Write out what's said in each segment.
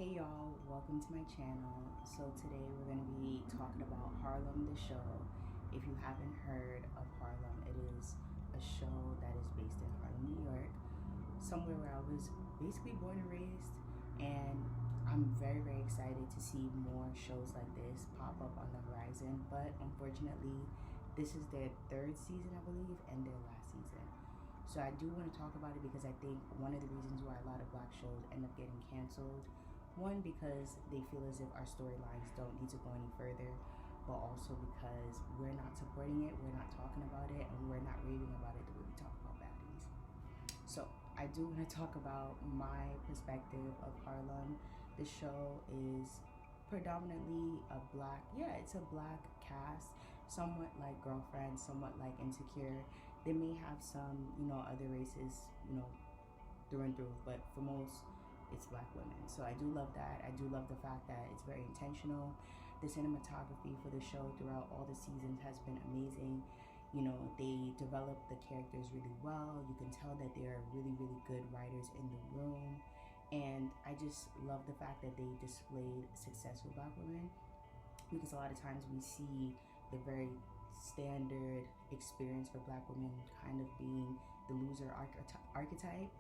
Hey y'all, welcome to my channel. So today we're going to be talking about Harlem the show. If you haven't heard of Harlem, it is a show that is based in Harlem, New York, somewhere where I was basically born and raised, and I'm very excited to see more shows like this pop up on the horizon. But unfortunately, this is their third season, I believe, and their last season. So I do want to talk about it because I think one of the reasons why a lot of black shows end up getting canceled, one, because they feel as if our storylines don't need to go any further, but also because we're not supporting it, we're not talking about it, and we're not raving about it the way we talk about baddies. So I do want to talk about my perspective of Harlem. The show is predominantly a black, it's a black cast, somewhat like Girlfriend, somewhat like Insecure. They may have some, other races, through and through, but for most, it's black women. So I do love that. I do love the fact that it's very intentional. The cinematography for the show throughout all the seasons has been amazing. They develop the characters really well. You can tell that they are really good writers in the room. And I just love the fact that they displayed successful black women, because a lot of times we see the very standard experience for black women kind of being the loser archetype.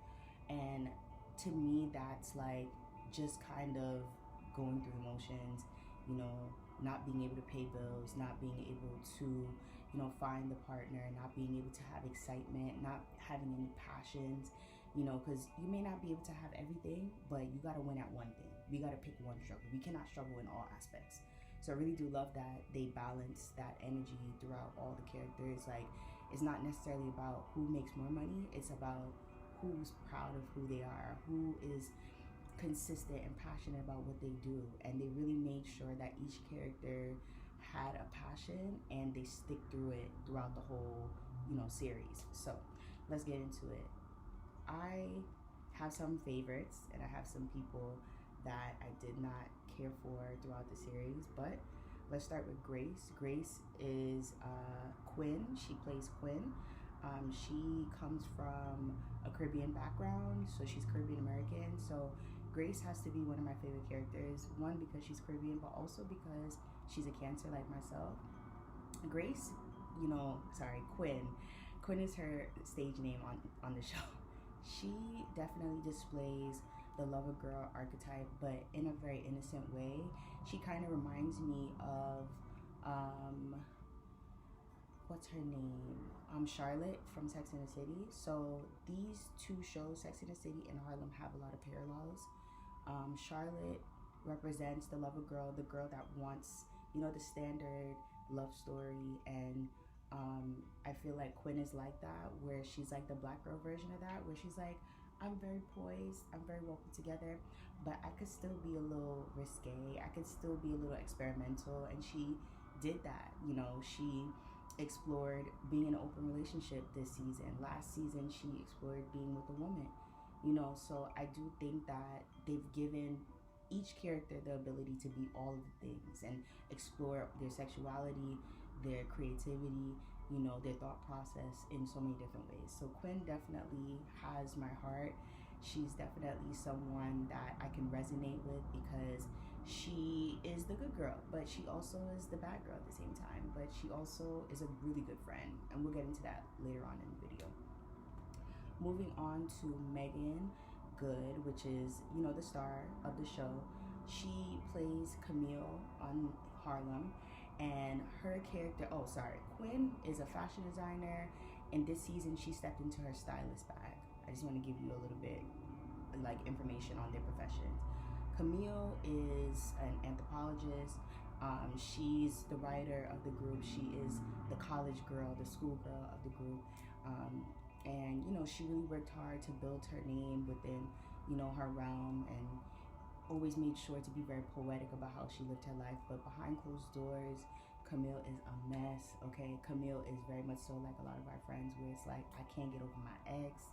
And to me, that's like just kind of going through the motions, not being able to pay bills, not being able to, find the partner, not being able to have excitement, not having any passions, because you may not be able to have everything, but you got to win at one thing. We got to pick one struggle. We cannot struggle in all aspects. So I really do love that they balance that energy throughout all the characters. Like, it's not necessarily about who makes more money. It's about who's proud of who they are, who is consistent and passionate about what they do. And they really made sure that each character had a passion and they stick through it throughout the whole, series. So let's get into it. I have some favorites and I have some people that I did not care for throughout the series, but let's start with Grace. Grace is Quinn. She plays Quinn. She comes from a Caribbean background, so she's Caribbean American. So Grace has to be one of my favorite characters. One, because she's Caribbean, but also because she's a Cancer like myself. Grace, Quinn. Quinn is her stage name on the show. She definitely displays the lover girl archetype, but in a very innocent way. She kind of reminds me of what's her name? Charlotte from Sex and the City. So these two shows, Sex and the City and Harlem, have a lot of parallels. Charlotte represents the lover girl, the girl that wants, the standard love story. And I feel like Quinn is like that, where she's like the black girl version of that, where she's like, I'm very poised, I'm very well put together, but I could still be a little risque, I could still be a little experimental. And she did that. She explored being in an open relationship this season. Last season, she explored being with a woman. So I do think that they've given each character the ability to be all of the things and explore their sexuality, their creativity, their thought process in so many different ways. So Quinn definitely has my heart. She's definitely someone that I can resonate with, because she is the good girl, but she also is the bad girl at the same time. But she also is a really good friend, and we'll get into that later on in the video. Moving on to Meagan Good, which is, the star of the show. She plays Camille on Harlem, and her character, Quinn is a fashion designer, and this season she stepped into her stylist bag. I just want to give you a little bit like information on their professions. Camille is an anthropologist. She's the writer of the group. She is the college girl, the school girl of the group. And she really worked hard to build her name within, her realm, and always made sure to be very poetic about how she lived her life. But behind closed doors, Camille is a mess, okay? Camille is very much so like a lot of our friends, where it's like, I can't get over my ex.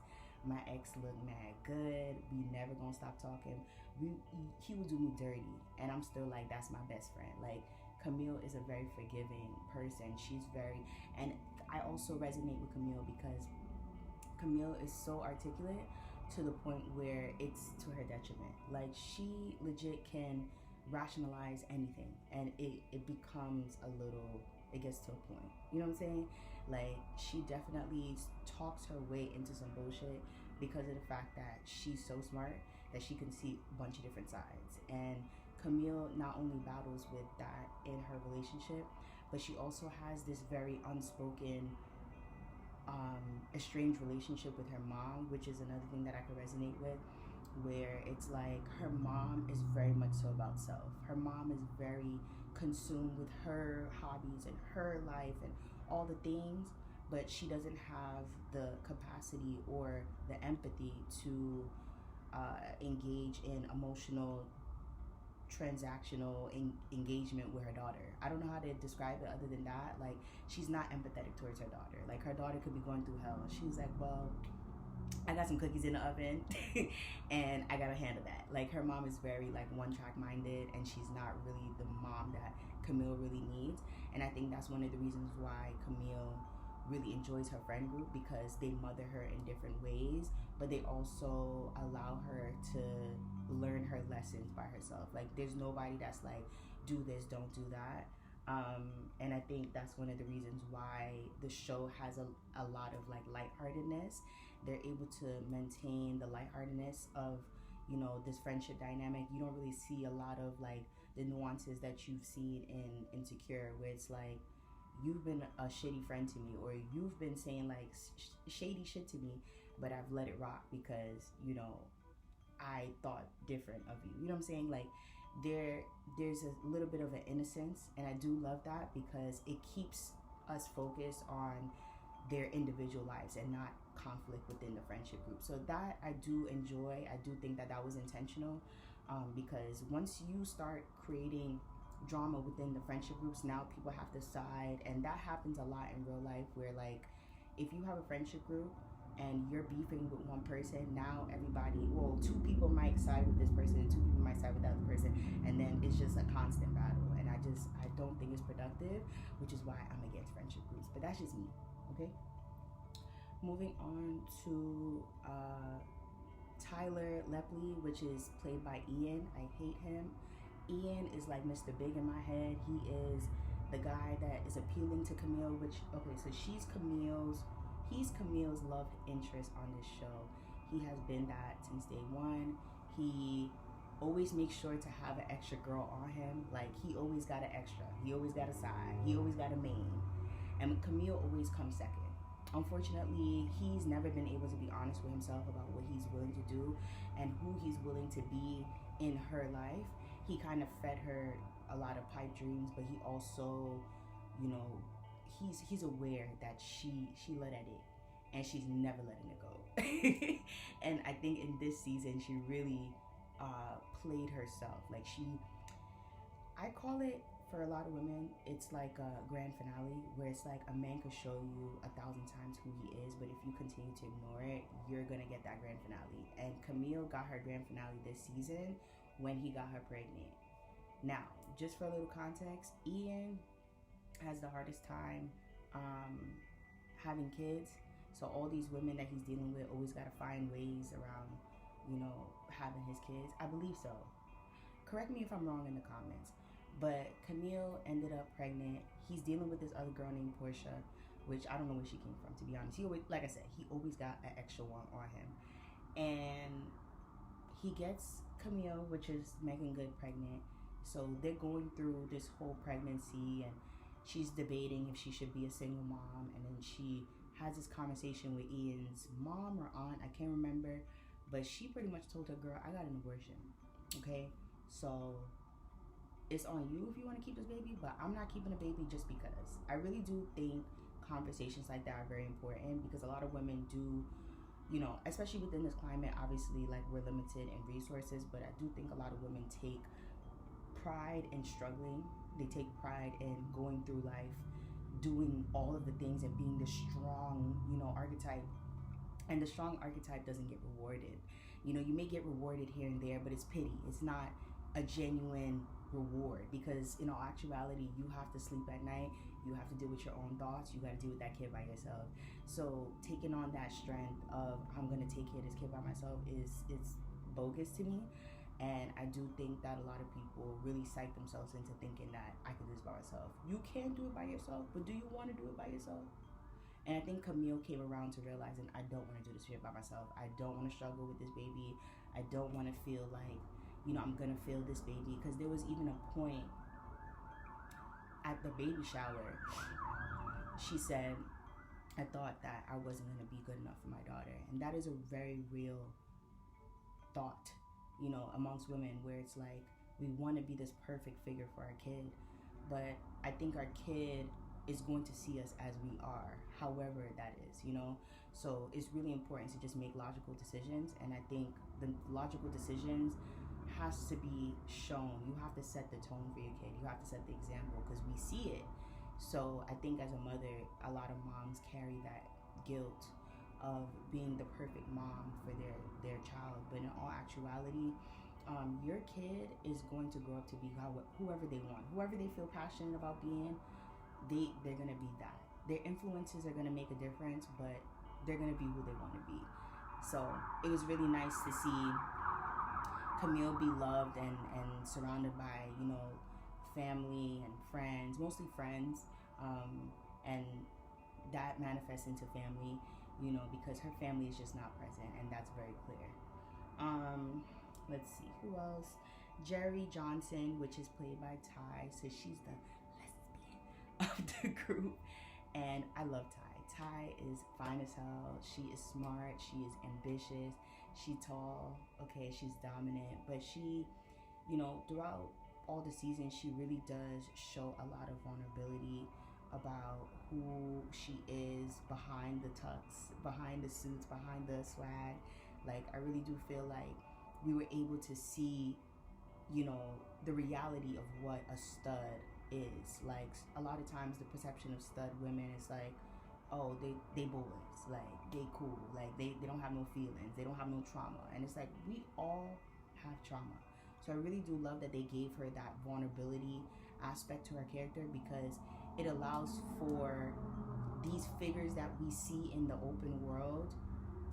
My ex look mad good. We never gonna stop talking. He will do me dirty, and I'm still like, that's my best friend. Like, Camille is a very forgiving person. And I also resonate with Camille because Camille is so articulate, to the point where it's to her detriment. Like, she legit can rationalize anything, and it becomes a little, it gets to a point. You know what I'm saying? Like, she definitely talks her way into some bullshit because of the fact that she's so smart that she can see a bunch of different sides. And Camille not only battles with that in her relationship, but she also has this very unspoken, estranged relationship with her mom, which is another thing that I could resonate with, where it's like her mom is very much so about self. Her mom is very consumed with her hobbies and her life and all the things, but she doesn't have the capacity or the empathy to engage in emotional transactional engagement with her daughter. I don't know how to describe it other than that. Like, she's not empathetic towards her daughter. Like, her daughter could be going through hell. She's like, well, I got some cookies in the oven and I gotta handle that. Like, her mom is very like one track minded, and she's not really the mom that Camille really needs. And I think that's one of the reasons why Camille really enjoys her friend group, because they mother her in different ways, but they also allow her to learn her lessons by herself. Like, there's nobody that's like, do this, don't do that. And I think that's one of the reasons why the show has a lot of like lightheartedness. They're able to maintain the lightheartedness of, you know, this friendship dynamic. You don't really see a lot of like the nuances that you've seen in Insecure, where it's like, you've been a shitty friend to me, or you've been saying like shady shit to me, but I've let it rock because, you know, I thought different of you. You know what I'm saying? Like, there's a little bit of an innocence, and I do love that because it keeps us focused on their individual lives and not conflict within the friendship group. So that I do enjoy. I do think that was intentional, because once you start creating drama within the friendship groups, now people have to side, and that happens a lot in real life, where like, if you have a friendship group and you're beefing with one person, now everybody, well, two people might side with this person and two people might side with that other person, and then it's just a constant battle. And I don't think it's productive, which is why I'm against friendship groups. But that's just me. Okay, moving on to Tyler Lepley, which is played by Ian. I hate him. Ian is like Mr. Big in my head. He is the guy that is appealing to Camille, which, okay, so he's Camille's love interest on this show. He has been that since day one. He always makes sure to have an extra girl on him. Like, he always got an extra. He always got a side. He always got a main. And Camille always comes second. Unfortunately, he's never been able to be honest with himself about what he's willing to do and who he's willing to be in her life. He kind of fed her a lot of pipe dreams, but he also, you know, he's aware that she let at it, and she's never letting it go. And I think in this season, she really played herself. Like, I call it, for a lot of women, it's like a grand finale, where it's like a man could show you 1,000 times who he is, but if you continue to ignore it, you're gonna get that grand finale. And Camille got her grand finale this season when he got her pregnant. Now, just for a little context, Ian has the hardest time having kids. So all these women that he's dealing with always got to find ways around, you know, having his kids. I believe so. Correct me if I'm wrong in the comments. But Camille ended up pregnant. He's dealing with this other girl named Portia, which I don't know where she came from, to be honest. He always, like I said, he always got an extra one on him. And he gets Camille, which is Meagan Good, pregnant. So they're going through this whole pregnancy, and she's debating if she should be a single mom. And then she has this conversation with Ian's mom or aunt, I can't remember, but she pretty much told her, girl, I got an abortion, okay? So it's on you if you want to keep this baby, but I'm not keeping a baby just because. I really do think conversations like that are very important, because a lot of women do, you know, especially within this climate, obviously, like, we're limited in resources, but I do think a lot of women take pride in struggling. They take pride in going through life, doing all of the things, and being the strong, you know, archetype. And the strong archetype doesn't get rewarded. You know, you may get rewarded here and there, but it's pity. It's not a genuine reward, because in all actuality, you have to sleep at night. You have to deal with your own thoughts. You got to deal with that kid by yourself. So taking on that strength of I'm gonna take care of this kid by myself it's bogus to me. And I do think that a lot of people really psych themselves into thinking that I can do this by myself. You can do it by yourself, but do you want to do it by yourself? And I think Camille came around to realizing I don't want to do this shit by myself. I don't want to struggle with this baby. I don't want to feel like, I'm going to fail this baby. Because there was even a point at the baby shower, she said, I thought that I wasn't going to be good enough for my daughter. And that is a very real thought, amongst women, where it's like we want to be this perfect figure for our kid. But I think our kid is going to see us as we are, however that is, So it's really important to just make logical decisions. And I think the logical decisions has to be shown. You have to set the tone for your kid. You have to set the example because we see it. So I think as a mother, a lot of moms carry that guilt of being the perfect mom for their child. But in all actuality, your kid is going to grow up to be whoever they want, whoever they feel passionate about being. They're gonna be that. Their influences are gonna make a difference, but they're gonna be who they want to be. So it was really nice to see Camille be loved and surrounded by family and friends, mostly friends, and that manifests into family, because her family is just not present, and that's very clear. Let's see who else. Jerry Johnson, which is played by Ty, so she's the of the group, and I love Ty. Ty is fine as hell. She is smart. She is ambitious. She's tall. Okay, she's dominant. But she, throughout all the seasons, she really does show a lot of vulnerability about who she is behind the tux, behind the suits, behind the swag. Like, I really do feel like we were able to see, the reality of what a stud is. Like, a lot of times the perception of stud women is like, oh, they boys, like they cool, like they don't have no feelings, they don't have no trauma. And it's like, we all have trauma. So I really do love that they gave her that vulnerability aspect to her character, because it allows for these figures that we see in the open world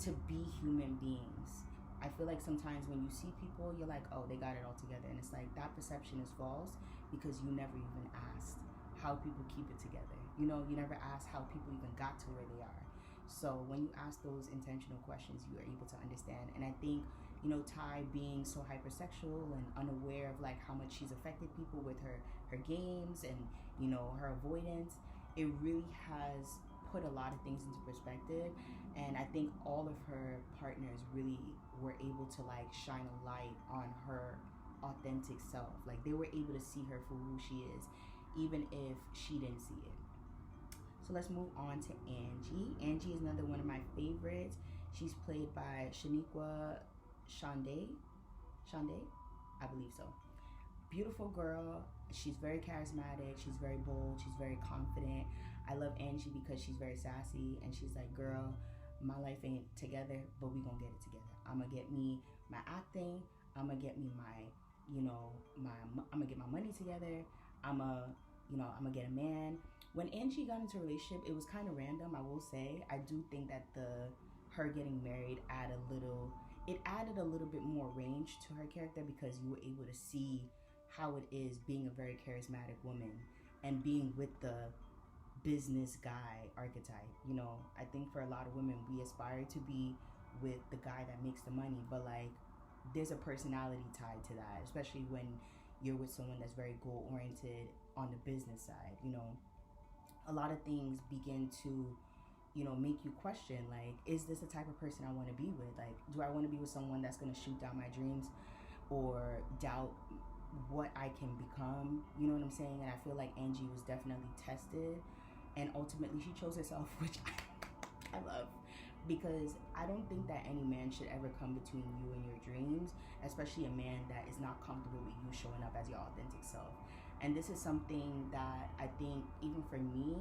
to be human beings. I feel like sometimes when you see people, you're like, oh, they got it all together. And it's like, that perception is false because you never even asked how people keep it together. You never asked how people even got to where they are. So when you ask those intentional questions, you are able to understand. And I think, Ty being so hypersexual and unaware of like how much she's affected people with her games and, her avoidance, it really has put a lot of things into perspective. And I think all of her partners really were able to like shine a light on her authentic self. Like, they were able to see her for who she is, even if she didn't see it. So let's move on to Angie. Angie is another one of my favorites. She's played by Shaniqua Shande, I believe so. Beautiful girl. She's very charismatic. She's very bold. She's very confident. I love Angie because she's very sassy, and she's like, girl, my life ain't together, but we gonna get it together. I'm gonna get me my acting. I'm gonna get me my, I'm gonna get my money together. I'm gonna get a man. When Angie got into a relationship, it was kind of random, I will say. I do think that her getting married added a little bit more range to her character, because you were able to see how it is being a very charismatic woman and being with the business guy archetype. I think for a lot of women, we aspire to be with the guy that makes the money, but like, there's a personality tied to that, especially when you're with someone that's very goal oriented on the business side. A lot of things begin to make you question, like, is this the type of person I want to be with? Like, do I want to be with someone that's going to shoot down my dreams or doubt what I can become? You know what I'm saying? And I feel like Angie was definitely tested, and ultimately she chose herself, which I love, because I don't think that any man should ever come between you and your dreams, especially a man that is not comfortable with you showing up as your authentic self. And this is something that I think, even for me,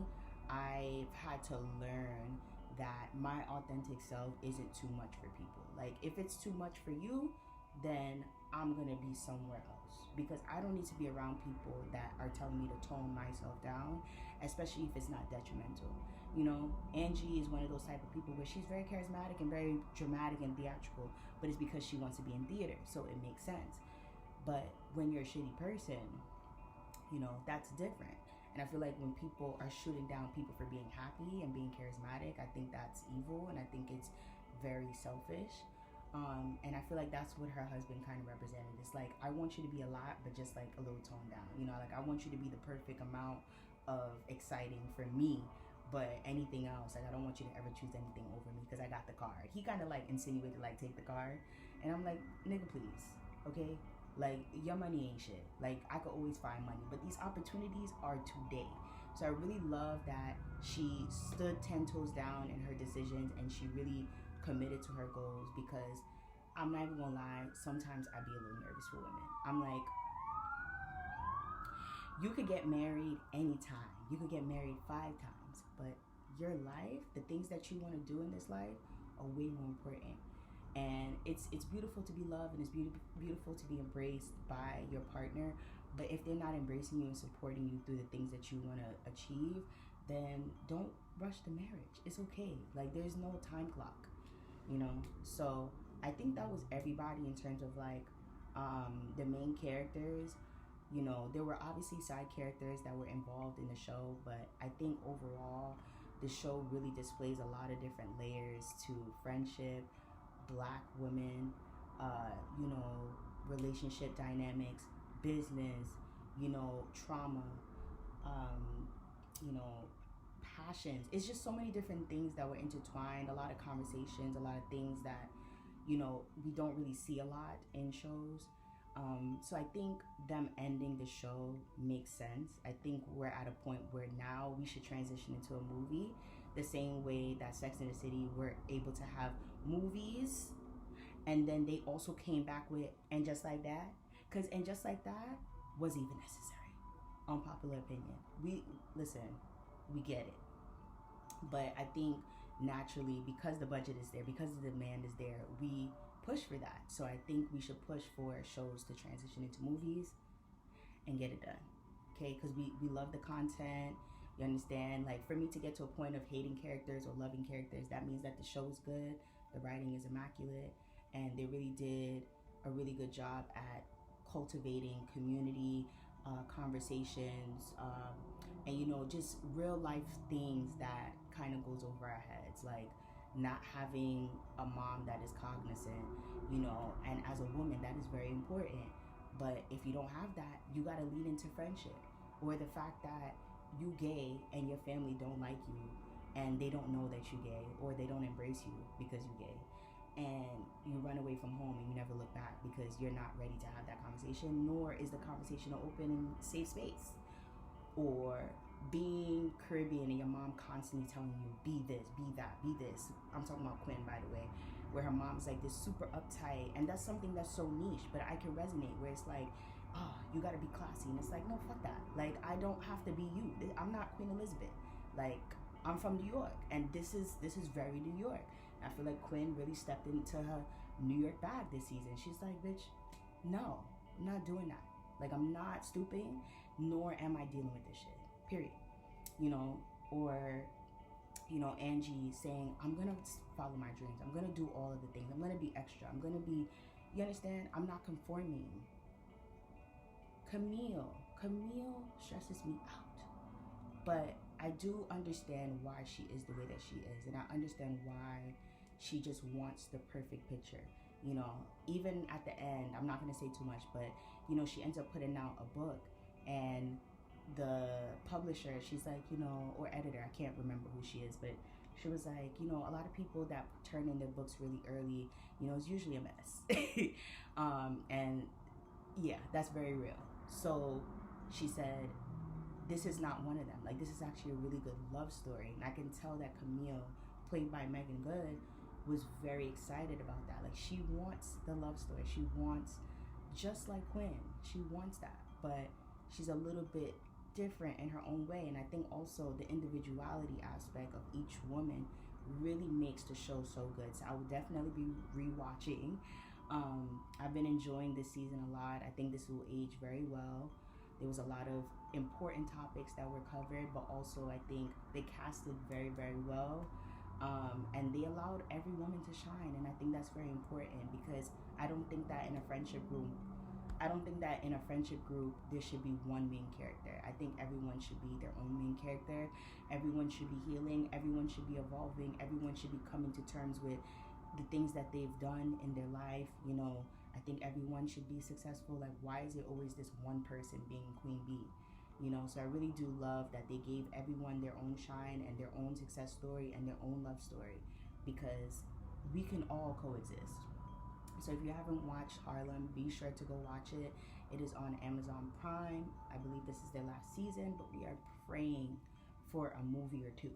I've had to learn that my authentic self isn't too much for people. Like, if it's too much for you, then I'm gonna be somewhere else, because I don't need to be around people that are telling me to tone myself down, especially if it's not detrimental. You know, Angie is one of those type of people where she's very charismatic and very dramatic and theatrical, but it's because she wants to be in theater, so it makes sense. But when you're a shitty person, you know, that's different. And I feel like when people are shooting down people for being happy and being charismatic, I think that's evil, and I think it's very selfish. And I feel like that's what her husband kind of represented. It's like, I want you to be a lot, but just like a little toned down. You know, like, I want you to be the perfect amount of exciting for me, but anything else, like, I don't want you to ever choose anything over me because I got the card. He kind of like insinuated, like, take the card. And I'm like, nigga, please, okay? Like, your money ain't shit. Like, I could always find money, but these opportunities are today. So I really love that she stood 10 toes down in her decisions, and she really committed to her goals, because I'm not even gonna lie, sometimes I'd be a little nervous for women. I'm like, you could get married anytime. You could get married 5 times, but your life, the things that you want to do in this life, are way more important. And it's beautiful to be loved, and it's beautiful to be embraced by your partner. But if they're not embracing you and supporting you through the things that you want to achieve, then don't rush the marriage. It's okay. Like, there's no time clock, you know. So I think that was everybody in terms of like the main characters. You know, there were obviously side characters that were involved in the show, but I think overall the show really displays a lot of different layers to friendship, Black women, you know, relationship dynamics, business, you know, trauma, you know, passions. It's just so many different things that were intertwined, a lot of conversations, a lot of things that, you know, we don't really see a lot in shows. So I think them ending the show makes sense. I think we're at a point where now we should transition into a movie, the same way that Sex and the City were able to have movies, and then they also came back with And Just Like That, because And Just Like That was even necessary. Unpopular opinion. We get it, but I think naturally, because the budget is there, because the demand is there, we push for that. So I think we should push for shows to transition into movies and get it done, okay? Because we love the content, you understand? Like, for me to get to a point of hating characters or loving characters, that means that the show is good, the writing is immaculate, and they really did a really good job at cultivating community, conversations, and, you know, just real life things that kind of goes over our heads, like not having a mom that is cognizant, you know, and as a woman, that is very important. But if you don't have that, you got to lean into friendship, or the fact that you gay and your family don't like you, and they don't know that you gay, or they don't embrace you because you gay, and you run away from home and you never look back because you're not ready to have that conversation, nor is the conversation an open and safe space. Or being Caribbean and your mom constantly telling you, be this, be that, be this. I'm talking about Quinn, by the way, where her mom's like this super uptight, and that's something that's so niche, but I can resonate, where it's like, oh, you gotta be classy, and it's like, no, fuck that. Like, I don't have to be you. I'm not Queen Elizabeth. Like, I'm from New York, and this is very New York. I feel like Quinn really stepped into her New York bag this season. She's like, bitch, no, I'm not doing that. Like, I'm not stooping, nor am I dealing with this shit, period. You know, or, you know, Angie saying, I'm gonna follow my dreams, I'm gonna do all of the things, I'm gonna be extra, I'm gonna be, you understand, I'm not conforming. Camille stresses me out, but I do understand why she is the way that she is, and I understand why she just wants the perfect picture. You know, even at the end, I'm not gonna say too much, but, you know, she ends up putting out a book, and the publisher, she's like, you know, or editor, I can't remember who she is, but she was like, you know, a lot of people that turn in their books really early, you know, it's usually a mess. And yeah, that's very real. So she said, this is not one of them. Like, this is actually a really good love story. And I can tell that Camille, played by Meagan Good, was very excited about that. Like, she wants the love story. She wants, just like Quinn, she wants that. But she's a little bit different in her own way. And I think also the individuality aspect of each woman really makes the show so good. So I will definitely be rewatching I've been enjoying this season a lot. I think this will age very well. There was a lot of important topics that were covered, but also I think they casted very, very well. And they allowed every woman to shine, and I think that's very important, because I don't think that in a friendship group there should be one main character. I think everyone should be their own main character. Everyone should be healing. Everyone should be evolving. Everyone should be coming to terms with the things that they've done in their life. You know, I think everyone should be successful. Like, why is it always this one person being queen bee? You know, so I really do love that they gave everyone their own shine and their own success story and their own love story, because we can all coexist. So if you haven't watched Harlem, be sure to go watch it. It is on Amazon Prime. I believe this is their last season, but we are praying for a movie or two,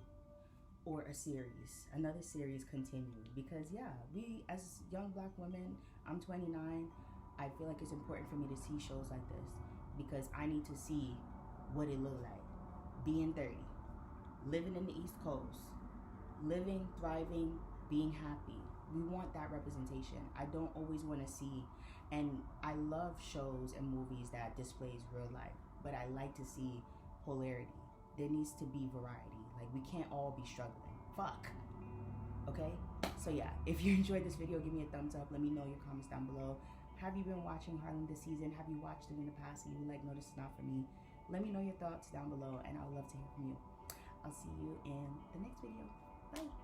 or a series, another series continuing, because yeah, we as young black women, I'm 29, I feel like it's important for me to see shows like this, because I need to see what it looked like being 30, living in the East Coast, living, thriving, being happy. We want that representation. I don't always want to see, and I love shows and movies that displays real life, but I like to see polarity. There needs to be variety. Like, we can't all be struggling. Fuck. Okay? So yeah, if you enjoyed this video, give me a thumbs up. Let me know your comments down below. Have you been watching Harlem this season? Have you watched it in the past and you like, no, this is not for me? Let me know your thoughts down below, and I would love to hear from you. I'll see you in the next video. Bye.